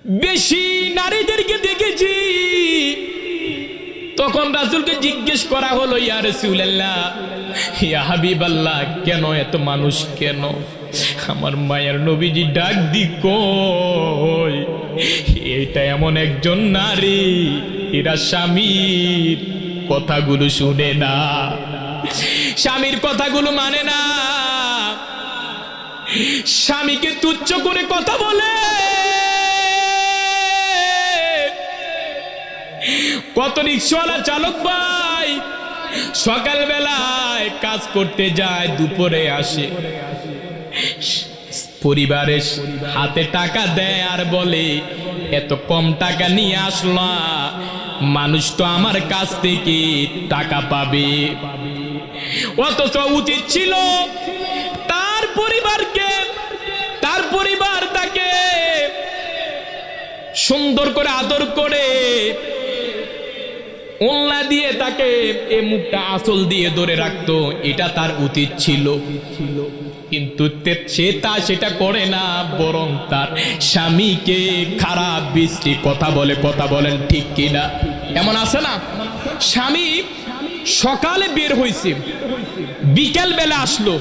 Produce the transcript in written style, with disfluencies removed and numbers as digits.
বেশি নারীদেরকে দেখেছি। তখন রাসূলকে জিজ্ঞেস করা হলো, ইয়া রাসূলুল্লাহ, ইয়া হাবিবাল্লাহ, কেন এত মানুষ কেন? আমার মায়ের নবীজি ডাক দি কই, এটা এমন একজন নারী, এরা স্বামীর কথাগুলো শুনে না, স্বামীর কথাগুলো মানে না, স্বামীকে তুচ্ছ করে কথা বলে। কত রিক্সাওয়ালা চালক ভাই সকাল বেলায় কাজ করতে যায়, দুপুরে আসে, পরিবারের হাতে টাকা দেয় আর বলে এত কম টাকা নিয়ে আসলা, মানুষ তো আমার কাছ থেকে টাকা পাবে। অথচ উচিত ছিল তার পরিবারকে, তার পরিবার তাকে সুন্দর করে আদর করে ওন্না দিয়ে তাকে এ মুখটা আঁচল দিয়ে ধরে রাখতো, এটা তার উচিত ছিল। কিন্তু সেটা করে না, বরং তার স্বামীকে খারাপ বিশ্রী কথা বলে। কথা বলেন ঠিক কিনা? এমন আছে না, স্বামী সকালে বের হয়েছে, বিকেল বেলা আসলো,